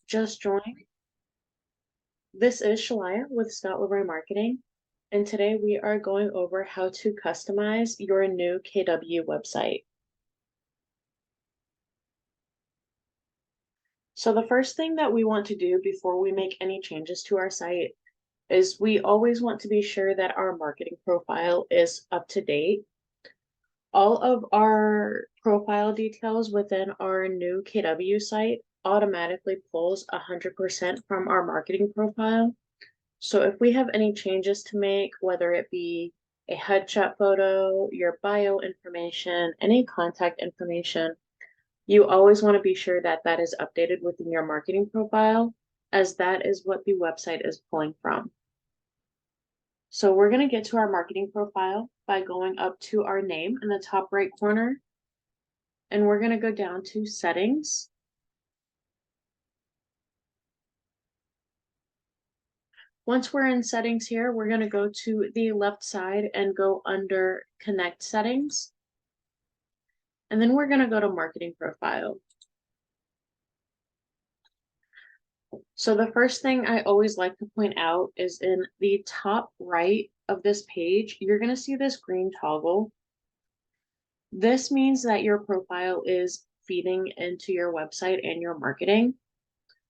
just joined, this is Shalaya with Scott Library Marketing, and today we are going over how to customize your new KW website. So the first thing that we want to do before we make any changes to our site is we always want to be sure that our marketing profile is up to date. All of our profile details within our new KW site automatically pulls 100% from our marketing profile. So if we have any changes to make, whether it be a headshot photo, your bio information, any contact information, you always want to be sure that that is updated within your marketing profile, as that is what the website is pulling from. So we're going to get to our marketing profile by going up to our name in the top right corner, and we're going to go down to settings. Once we're in settings here, we're going to go to the left side and go under connect settings. And then we're going to go to marketing profile. So the first thing I always like to point out is in the top right of this page, you're going to see this green toggle. This means that your profile is feeding into your website and your marketing.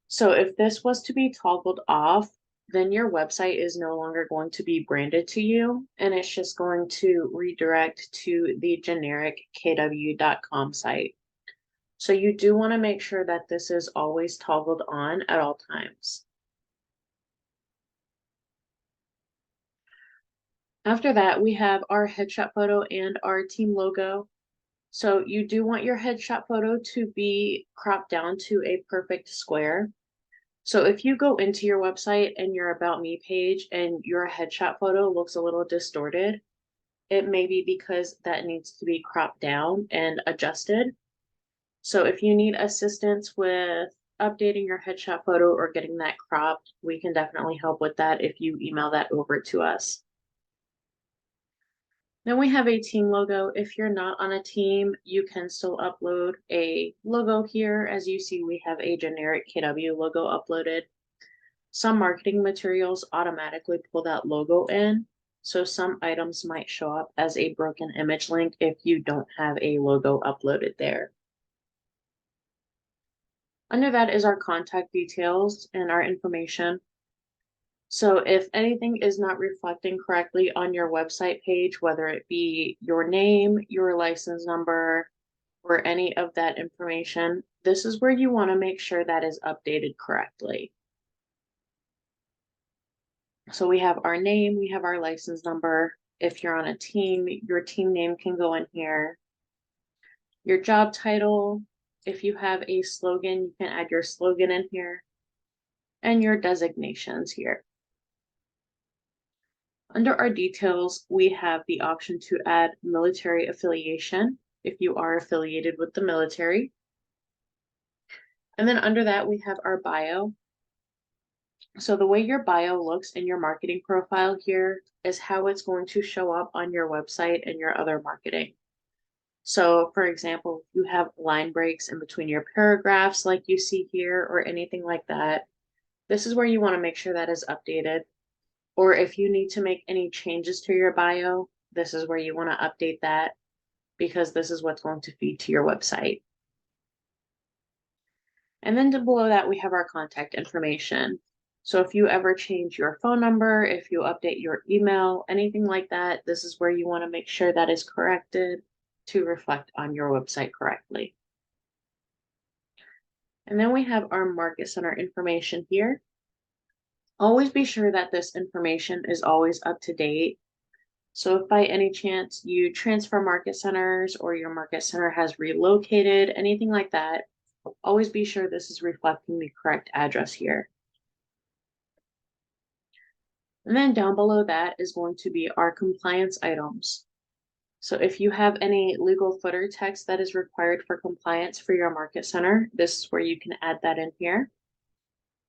So if this was to be toggled off, then your website is no longer going to be branded to you, and it's just going to redirect to the generic kw.com site. So you do want to make sure that this is always toggled on at all times. After that, we have our headshot photo and our team logo. So you do want your headshot photo to be cropped down to a perfect square. So if you go into your website and your About Me page and your headshot photo looks a little distorted, it may be because that needs to be cropped down and adjusted. So if you need assistance with updating your headshot photo or getting that cropped, we can definitely help with that if you email that over to us. Then we have a team logo. If you're not on a team, you can still upload a logo here. As you see, we have a generic KW logo uploaded. Some marketing materials automatically pull that logo in, so some items might show up as a broken image link if you don't have a logo uploaded there. Under that is our contact details and our information. So if anything is not reflecting correctly on your website page, whether it be your name, your license number, or any of that information, this is where you want to make sure that is updated correctly. So we have our name, we have our license number. If you're on a team, your team name can go in here. Your job title, if you have a slogan, you can add your slogan in here. And your designations here. Under our details, we have the option to add military affiliation if you are affiliated with the military. And then under that, we have our bio. So the way your bio looks in your marketing profile here is how it's going to show up on your website and your other marketing. So for example, if you have line breaks in between your paragraphs like you see here or anything like that, this is where you want to make sure that is updated. Or if you need to make any changes to your bio, this is where you want to update that because this is what's going to feed to your website. And then below that, we have our contact information. So if you ever change your phone number, if you update your email, anything like that, this is where you want to make sure that is corrected to reflect on your website correctly. And then we have our market center information here. Always be sure that this information is always up to date. So if by any chance you transfer market centers or your market center has relocated, anything like that, always be sure this is reflecting the correct address here. And then down below that is going to be our compliance items. So if you have any legal footer text that is required for compliance for your market center, this is where you can add that in here,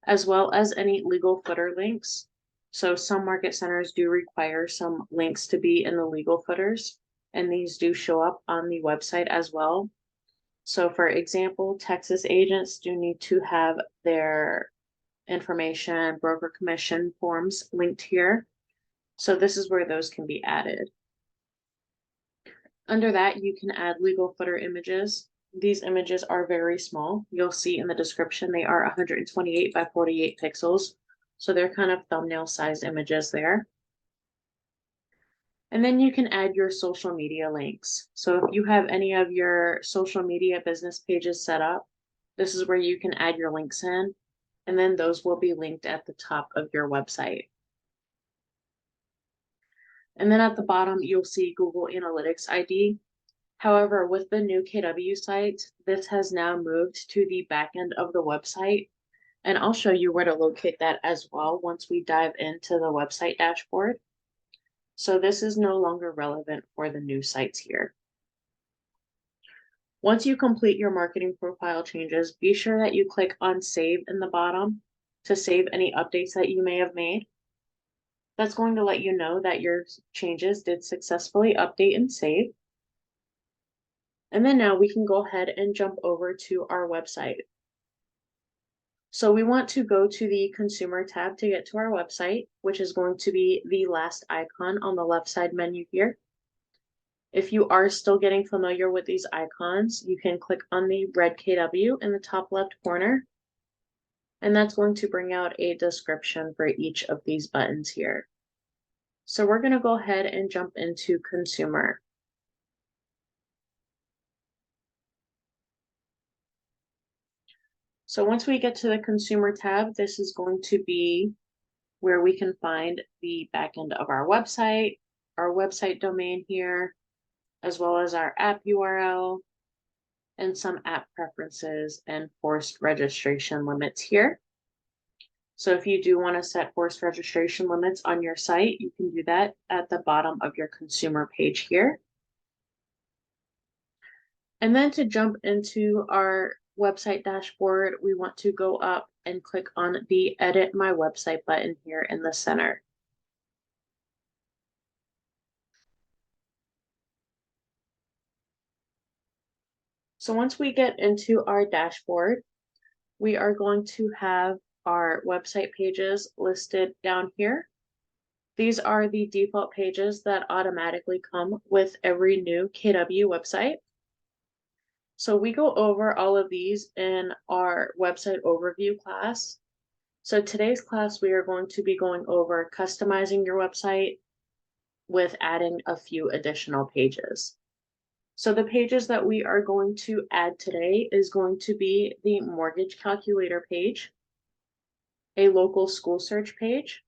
as well as any legal footer links. So some market centers do require some links to be in the legal footers, and these do show up on the website as well. So for example, Texas agents do need to have their information, broker commission forms linked here. So this is where those can be added. Under that, you can add legal footer images. These images are very small. You'll see in the description, they are 128 by 48 pixels. So they're kind of thumbnail sized images there. And then you can add your social media links. So if you have any of your social media business pages set up, this is where you can add your links in, and then those will be linked at the top of your website. And then at the bottom, you'll see Google Analytics ID. However, with the new KW site, this has now moved to the back end of the website. And I'll show you where to locate that as well once we dive into the website dashboard. So this is no longer relevant for the new sites here. Once you complete your marketing profile changes, be sure that you click on Save in the bottom to save any updates that you may have made. That's going to let you know that your changes did successfully update and save. And then now we can go ahead and jump over to our website. So we want to go to the Consumer tab to get to our website, which is going to be the last icon on the left side menu here. If you are still getting familiar with these icons, you can click on the red KW in the top left corner, and that's going to bring out a description for each of these buttons here. So we're going to go ahead and jump into Consumer. So once we get to the Consumer tab, this is going to be where we can find the back end of our website domain here, as well as our app URL and some app preferences and forced registration limits here. So if you do want to set forced registration limits on your site, you can do that at the bottom of your consumer page here. And then to jump into our website dashboard, we want to go up and click on the Edit My Website button here in the center. So once we get into our dashboard, we are going to have our website pages listed down here. These are the default pages that automatically come with every new KW website. So we go over all of these in our website overview class. So today's class, we are going to be going over customizing your website with adding a few additional pages. So the pages that we are going to add today is going to be the mortgage calculator page, a local school search page,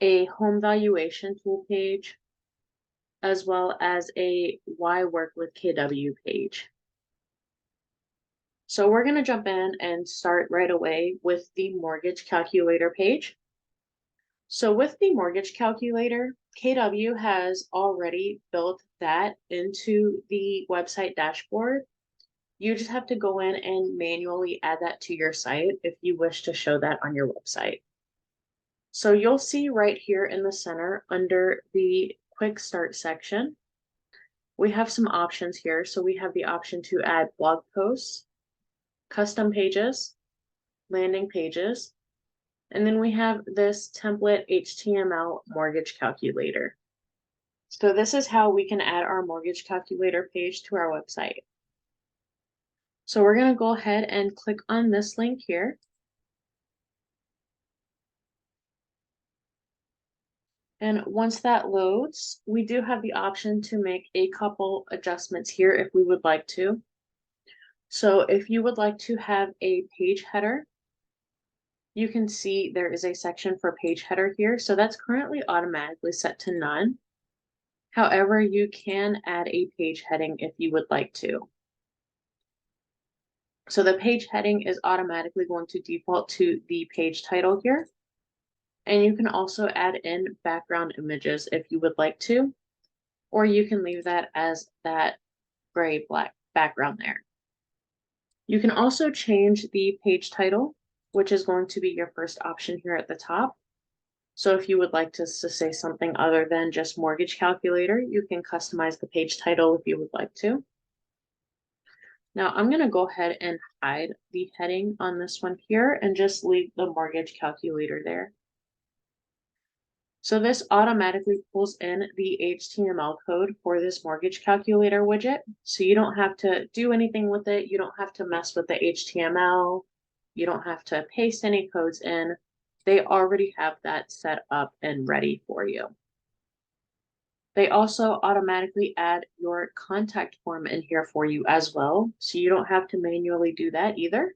a home valuation tool page, as well as a Why Work with KW page. So we're going to jump in and start right away with the mortgage calculator page. So with the mortgage calculator, KW has already built that into the website dashboard. You just have to go in and manually add that to your site if you wish to show that on your website. So you'll see right here in the center under the quick start section, we have some options here. So we have the option to add blog posts, custom pages, landing pages, and then we have this template HTML mortgage calculator. So this is how we can add our mortgage calculator page to our website. So we're going to go ahead and click on this link here. And once that loads, we do have the option to make a couple adjustments here if we would like to. So if you would like to have a page header, you can see there is a section for page header here. So that's currently automatically set to none. However, you can add a page heading if you would like to. So the page heading is automatically going to default to the page title here. And you can also add in background images if you would like to, or you can leave that as that gray black background there. You can also change the page title, which is going to be your first option here at the top. So if you would like to say something other than just mortgage calculator, you can customize the page title if you would like to. Now I'm going to go ahead and hide the heading on this one here and just leave the mortgage calculator there. So this automatically pulls in the HTML code for this mortgage calculator widget. So you don't have to do anything with it. You don't have to mess with the HTML. You don't have to paste any codes in. They already have that set up and ready for you. They also automatically add your contact form in here for you as well. So you don't have to manually do that either.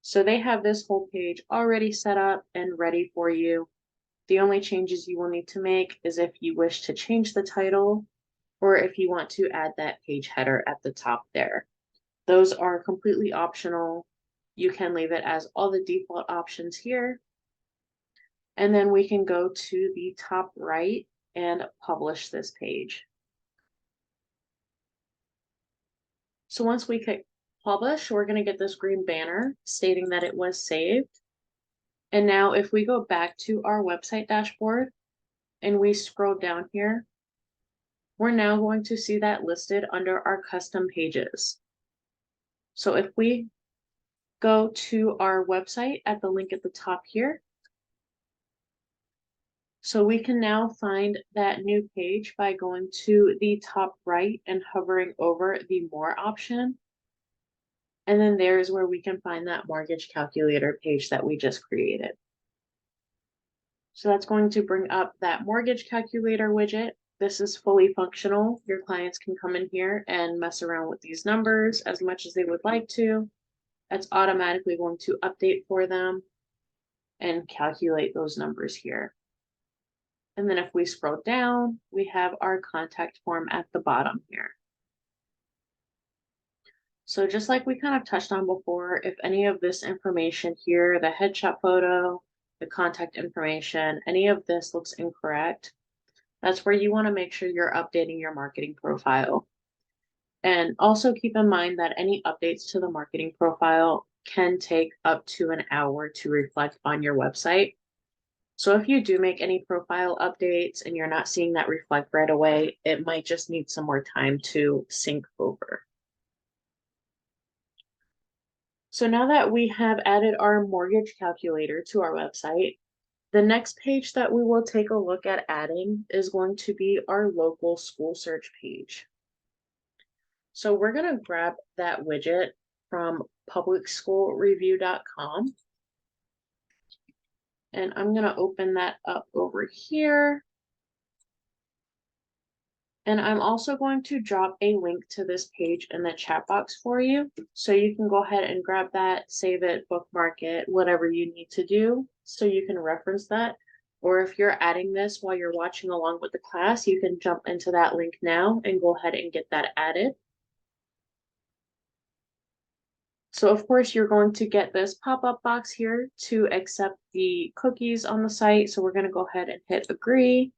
So they have this whole page already set up and ready for you. The only changes you will need to make is if you wish to change the title or if you want to add that page header at the top there. Those are completely optional. You can leave it as all the default options here. And then we can go to the top right and publish this page. So once we click publish, we're going to get this green banner stating that it was saved. And now if we go back to our website dashboard and we scroll down here, we're now going to see that listed under our custom pages. So if we go to our website at the link at the top here, so we can now find that new page by going to the top right and hovering over the more option. And then there's where we can find that mortgage calculator page that we just created. So that's going to bring up that mortgage calculator widget. This is fully functional. Your clients can come in here and mess around with these numbers as much as they would like to. That's automatically going to update for them and calculate those numbers here. And then if we scroll down, we have our contact form at the bottom here. So just like we kind of touched on before, if any of this information here, the headshot photo, the contact information, any of this looks incorrect, that's where you want to make sure you're updating your marketing profile. And also keep in mind that any updates to the marketing profile can take up to an hour to reflect on your website. So if you do make any profile updates and you're not seeing that reflect right away, it might just need some more time to sync over. So now that we have added our mortgage calculator to our website, the next page that we will take a look at adding is going to be our local school search page. So we're going to grab that widget from publicschoolreview.com. And I'm going to open that up over here. And I'm also going to drop a link to this page in the chat box for you. So you can go ahead and grab that, save it, bookmark it, whatever you need to do so you can reference that. Or if you're adding this while you're watching along with the class, you can jump into that link now and go ahead and get that added. So of course, you're going to get this pop-up box here to accept the cookies on the site. So we're going to go ahead and hit agree.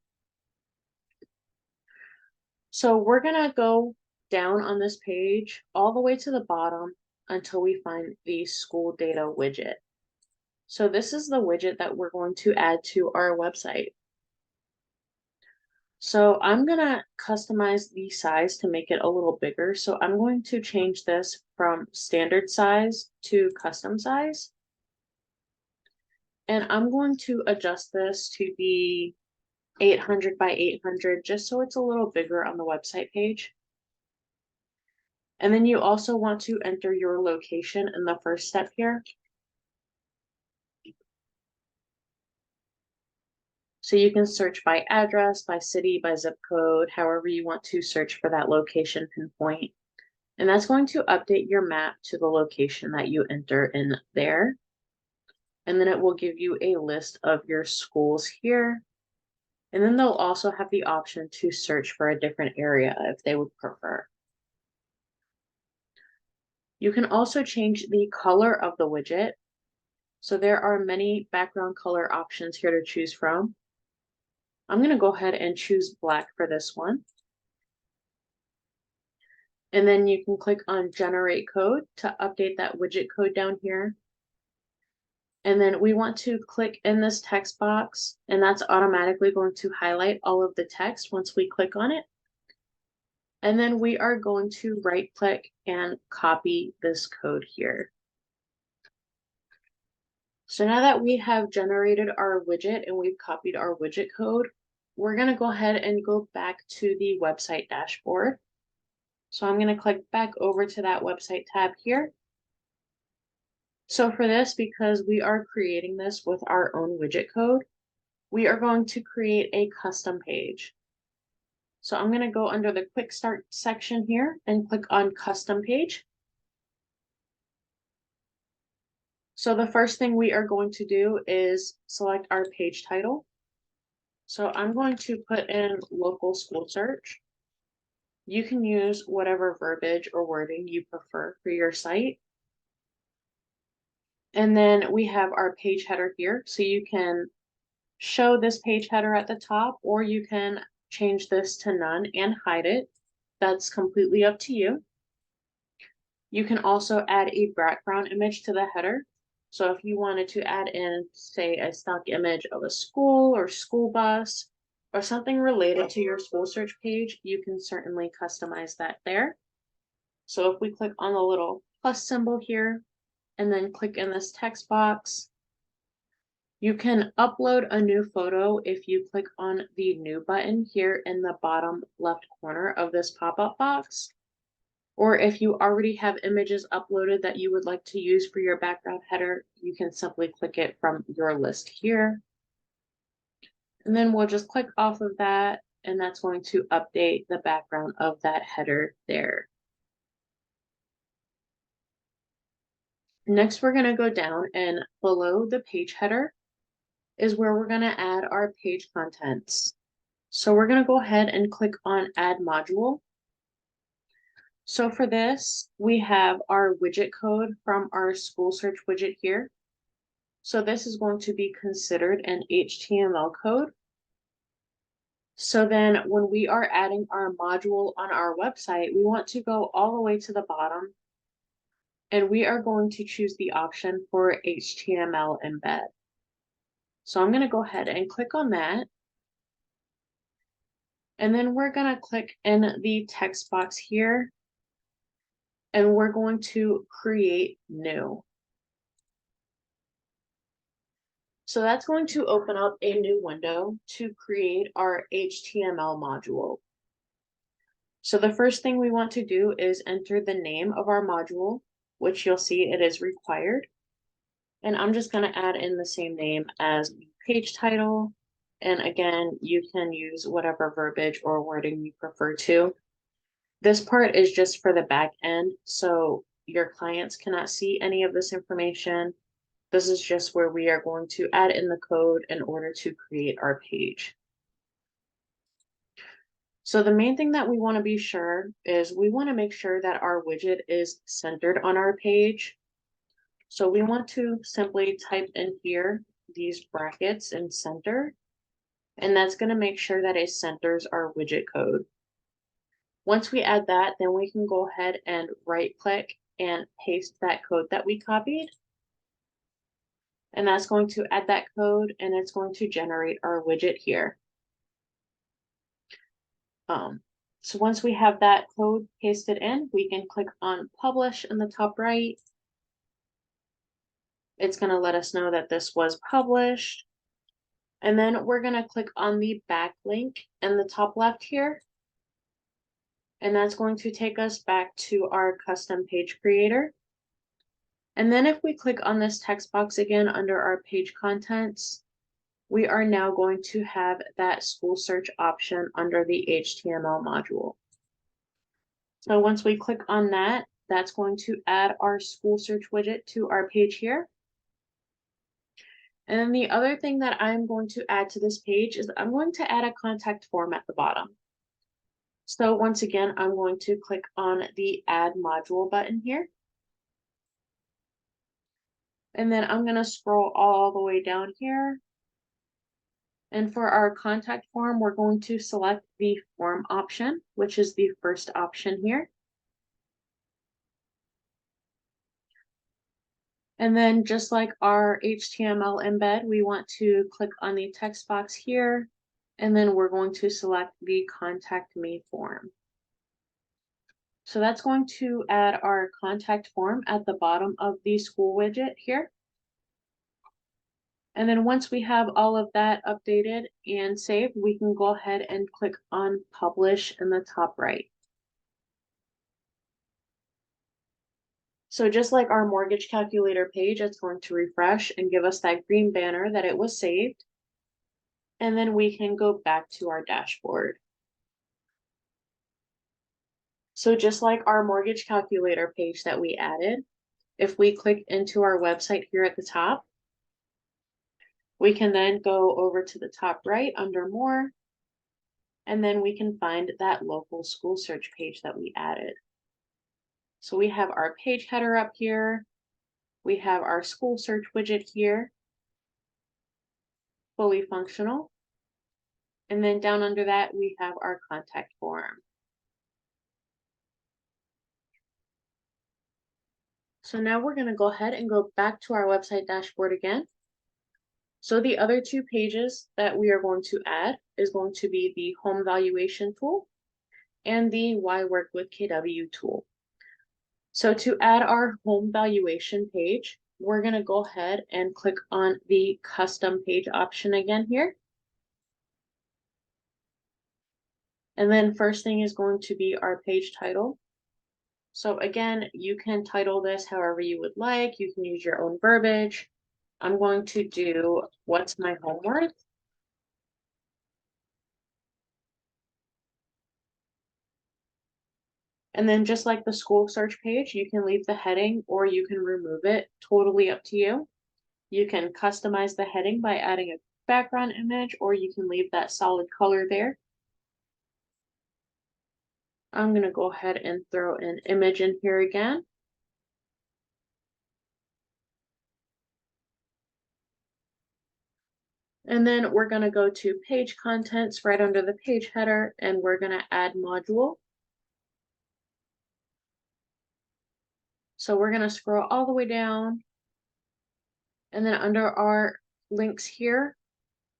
So we're going to go down on this page all the way to the bottom until we find the school data widget. So this is the widget that we're going to add to our website. So I'm going to customize the size to make it a little bigger. So I'm going to change this from standard size to custom size. And I'm going to adjust this to be 800 by 800, just so it's a little bigger on the website page. And then you also want to enter your location in the first step here. So you can search by address, by city, by zip code, however you want to search for that location pinpoint. And that's going to update your map to the location that you enter in there. And then it will give you a list of your schools here. And then they'll also have the option to search for a different area if they would prefer. You can also change the color of the widget. So there are many background color options here to choose from. I'm going to go ahead and choose black for this one. And then you can click on generate code to update that widget code down here. And then we want to click in this text box, and that's automatically going to highlight all of the text once we click on it. And then we are going to right click and copy this code here. So now that we have generated our widget and we've copied our widget code, we're going to go ahead and go back to the website dashboard. So I'm going to click back over to that website tab here. So for this, because we are creating this with our own widget code, we are going to create a custom page. So I'm going to go under the quick start section here and click on custom page. So the first thing we are going to do is select our page title. So I'm going to put in local school search. You can use whatever verbiage or wording you prefer for your site. And then we have our page header here. So you can show this page header at the top, or you can change this to none and hide it. That's completely up to you. You can also add a background image to the header. So if you wanted to add in, say, a stock image of a school or school bus or something related to your school search page, you can certainly customize that there. So if we click on the little plus symbol here and then click in this text box, you can upload a new photo if you click on the new button here in the bottom left corner of this pop-up box. Or if you already have images uploaded that you would like to use for your background header, you can simply click it from your list here. And then we'll just click off of that, and that's going to update the background of that header there. Next, we're going to go down, and below the page header is where we're going to add our page contents. So we're going to go ahead and click on Add Module. So for this, we have our widget code from our school search widget here. So this is going to be considered an HTML code. So then when we are adding our module on our website, we want to go all the way to the bottom, and we are going to choose the option for HTML embed. So I'm going to go ahead and click on that. And then we're going to click in the text box here, and we're going to create new. So that's going to open up a new window to create our HTML module. So the first thing we want to do is enter the name of our module, which you'll see it is required. And I'm just going to add in the same name as the page title. And again, you can use whatever verbiage or wording you prefer to. This part is just for the back end, so your clients cannot see any of this information. This is just where we are going to add in the code in order to create our page. So the main thing that we want to be sure is we want to make sure that our widget is centered on our page. So we want to simply type in here these brackets and center, and that's going to make sure that it centers our widget code. Once we add that, then we can go ahead and right click and paste that code that we copied. And that's going to add that code, and it's going to generate our widget here. So once we have that code pasted in, we can click on publish in the top right. It's going to let us know that this was published. And then we're going to click on the back link in the top left here. And that's going to take us back to our custom page creator. And then if we click on this text box again under our page contents, we are now going to have that school search option under the HTML module. So once we click on that, that's going to add our school search widget to our page here. And then the other thing that I'm going to add to this page is I'm going to add a contact form at the bottom. So once again, I'm going to click on the Add Module button here. And then I'm going to scroll all the way down here. And for our contact form, we're going to select the form option, which is the first option here. And then just like our HTML embed, we want to click on the text box here, and then we're going to select the Contact Me form. So that's going to add our contact form at the bottom of the school widget here. And then once we have all of that updated and saved, we can go ahead and click on publish in the top right. So just like our mortgage calculator page, it's going to refresh and give us that green banner that it was saved. And then we can go back to our dashboard. So just like our mortgage calculator page that we added, if we click into our website here at the top, we can then go over to the top right under more, and then we can find that local school search page that we added. So we have our page header up here. We have our school search widget here, fully functional. And then down under that, we have our contact form. So now we're going to go ahead and go back to our website dashboard again. So the other two pages that we are going to add is going to be the home valuation tool and the Why Work with KW tool. So to add our home valuation page, we're going to go ahead and click on the custom page option again here. And then first thing is going to be our page title. So again, you can title this however you would like. You can use your own verbiage. I'm going to do what's my home worth. And then just like the school search page, you can leave the heading or you can remove it, totally up to you. You can customize the heading by adding a background image, or you can leave that solid color there. I'm going to go ahead and throw an image in here again. And then we're going to go to page contents right under the page header, and we're going to add module. So we're going to scroll all the way down. And then under our links here,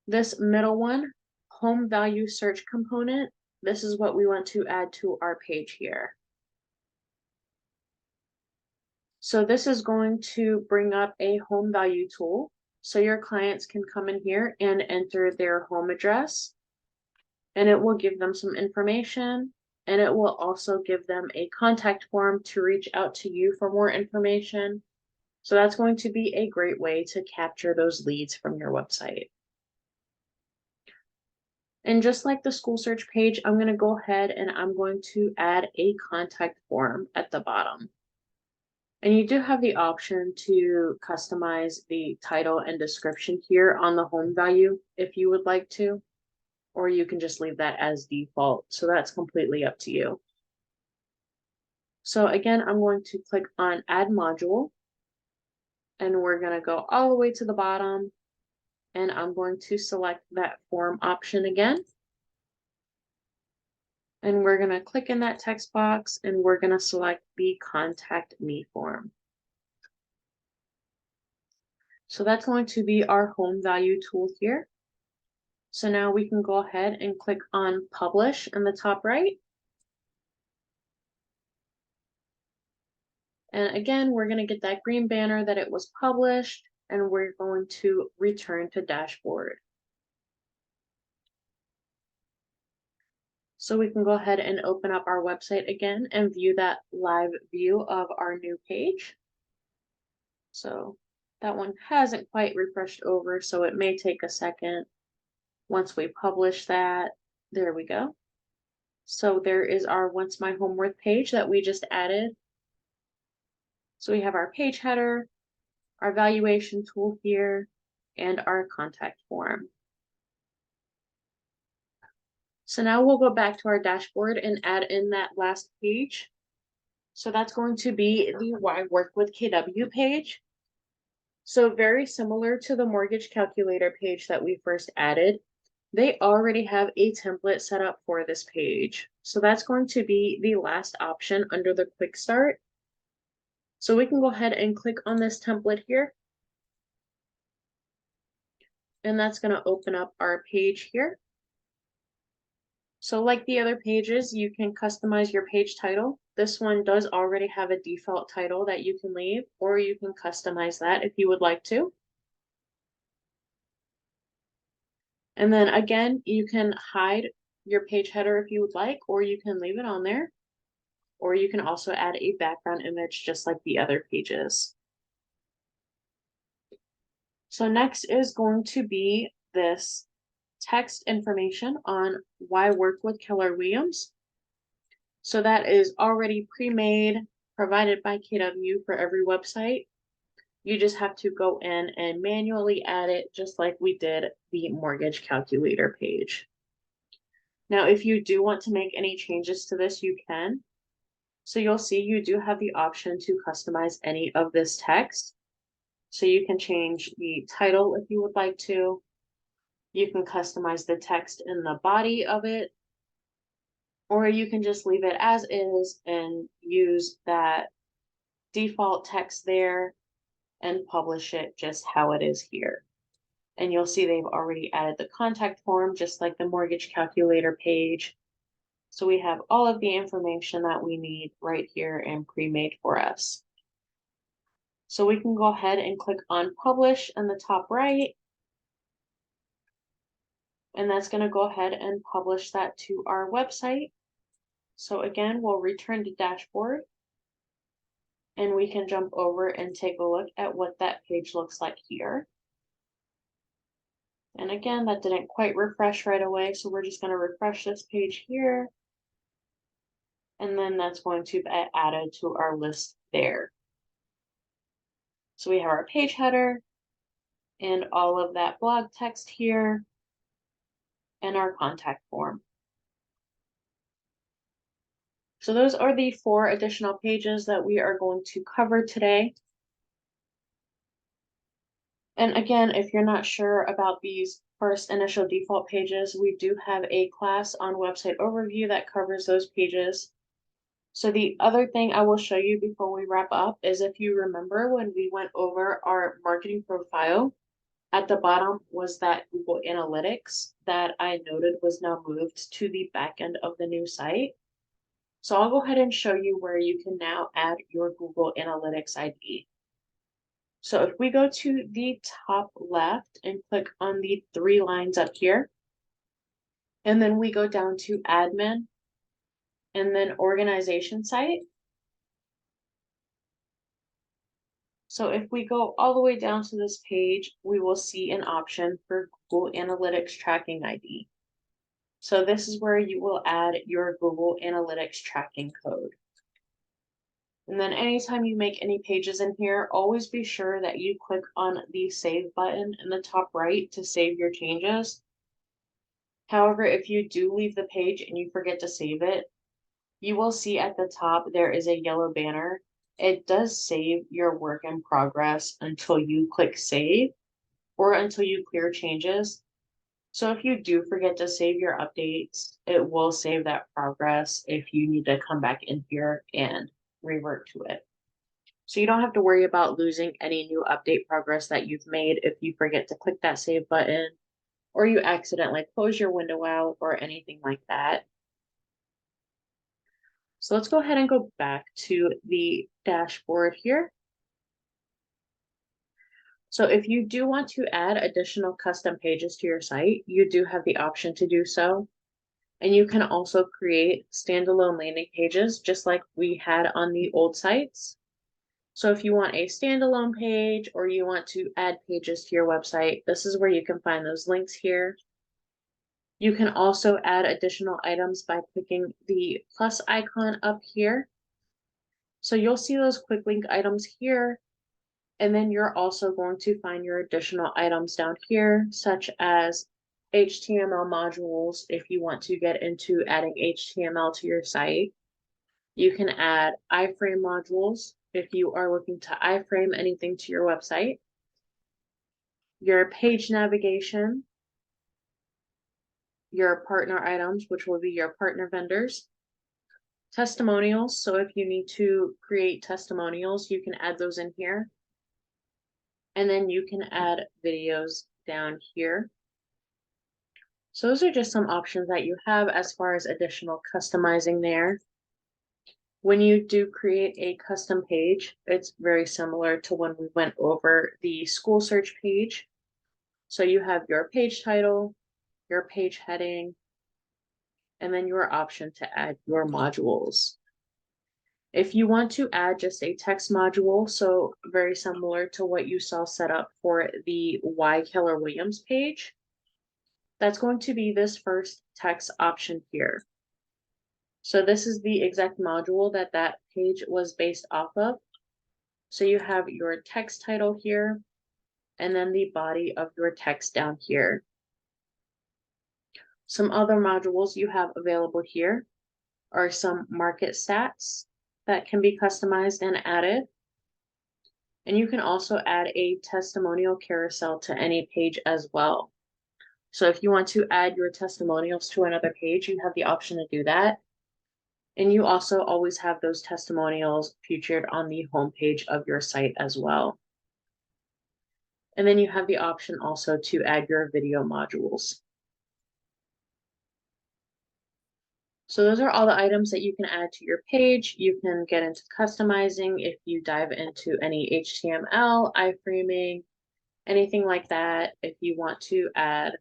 this middle one, home value search component, this is what we want to add to our page here. So this is going to bring up a home value tool. So your clients can come in here and enter their home address, and it will give them some information, and it will also give them a contact form to reach out to you for more information. So that's going to be a great way to capture those leads from your website. And just like the school search page, I'm going to go ahead and I'm going to add a contact form at the bottom. And you do have the option to customize the title and description here on the home value if you would like to, or you can just leave that as default. So that's completely up to you. So again, I'm going to click on add module, and we're going to go all the way to the bottom, and I'm going to select that form option again. And we're going to click in that text box, and we're going to select the contact me form. So that's going to be our home value tool here. So now we can go ahead and click on publish in the top right. And again, we're going to get that green banner that it was published, and we're going to return to dashboard. So we can go ahead and open up our website again and view that live view of our new page. So that one hasn't quite refreshed over, so it may take a second. Once we publish that, there we go. So there is our What's My Home Worth page that we just added. So we have our page header, our valuation tool here, and our contact form. So now we'll go back to our dashboard and add in that last page. So that's going to be the Why Work with KW page. So very similar to the mortgage calculator page that we first added, they already have a template set up for this page. So that's going to be the last option under the quick start. So we can go ahead and click on this template here. And that's going to open up our page here. So like the other pages, you can customize your page title. This one does already have a default title that you can leave, or you can customize that if you would like to. And then again, you can hide your page header if you would like, or you can leave it on there, or you can also add a background image just like the other pages. So next is going to be this text information on why work with Keller Williams. So that is already pre-made, provided by KW for every website. You just have to go in and manually add it just like we did the mortgage calculator page. Now, if you do want to make any changes to this, you can. So you'll see you do have the option to customize any of this text. So you can change the title if you would like to. You can customize the text in the body of it, or you can just leave it as is and use that default text there and publish it just how it is here. And you'll see they've already added the contact form, just like the mortgage calculator page. So we have all of the information that we need right here and pre-made for us. So we can go ahead and click on publish in the top right. And that's going to go ahead and publish that to our website. So again, we'll return to dashboard and we can jump over and take a look at what that page looks like here. And again, that didn't quite refresh right away, so we're just going to refresh this page here. And then that's going to be added to our list there. So we have our page header and all of that blog text here and our contact form. So those are the 4 additional pages that we are going to cover today. And again, if you're not sure about these first initial default pages, we do have a class on Website Overview that covers those pages. So the other thing I will show you before we wrap up is, if you remember when we went over our marketing profile, at the bottom was that Google Analytics that I noted was now moved to the back end of the new site. So I'll go ahead and show you where you can now add your Google Analytics ID. So if we go to the top left and click on the 3 lines up here, and then we go down to admin and then organization site. So if we go all the way down to this page, we will see an option for Google Analytics Tracking ID. So this is where you will add your Google Analytics tracking code. And then anytime you make any pages in here, always be sure that you click on the Save button in the top right to save your changes. However, if you do leave the page and you forget to save it, you will see at the top there is a yellow banner. It does save your work in progress until you click Save or until you clear changes. So if you do forget to save your updates, it will save that progress if you need to come back in here and revert to it. So you don't have to worry about losing any new update progress that you've made if you forget to click that save button, or you accidentally close your window out or anything like that. So let's go ahead and go back to the dashboard here. So if you do want to add additional custom pages to your site, you do have the option to do so. And you can also create standalone landing pages just like we had on the old sites. So if you want a standalone page or you want to add pages to your website, this is where you can find those links here. You can also add additional items by clicking the plus icon up here. So you'll see those quick link items here. And then you're also going to find your additional items down here, such as HTML modules if you want to get into adding HTML to your site. You can add iframe modules if you are looking to iframe anything to your website. Your page navigation, your partner items, which will be your partner vendors. Testimonials, so if you need to create testimonials, you can add those in here. And then you can add videos down here. So those are just some options that you have as far as additional customizing there. When you do create a custom page, it's very similar to when we went over the school search page. So you have your page title, your page heading, and then your option to add your modules. If you want to add just a text module, so very similar to what you saw set up for the Why Keller Williams page, that's going to be this first text option here. So this is the exact module that that page was based off of. So you have your text title here, and then the body of your text down here. Some other modules you have available here are some market stats that can be customized and added. And you can also add a testimonial carousel to any page as well. So if you want to add your testimonials to another page, you have the option to do that. And you also always have those testimonials featured on the homepage of your site as well. And then you have the option also to add your video modules. So those are all the items that you can add to your page. You can get into customizing if you dive into any HTML, iframing, anything like that. If you want to add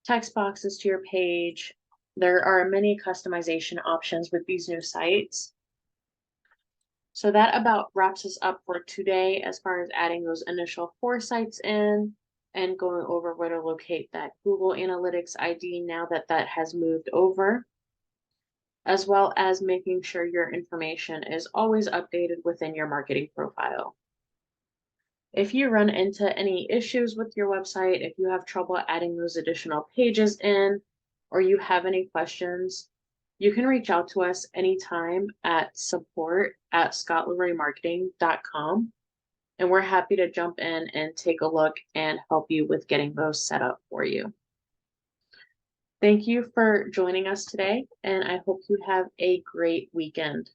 text boxes to your page, there are many customization options with these new sites. So that about wraps us up for today as far as adding those initial 4 sites in and going over where to locate that Google Analytics ID now that that has moved over, as well as making sure your information is always updated within your marketing profile. If you run into any issues with your website, if you have trouble adding those additional pages in, or you have any questions, you can reach out to us anytime at support@scottleroymarketing.com, and we're happy to jump in and take a look and help you with getting those set up for you. Thank you for joining us today, and I hope you have a great weekend.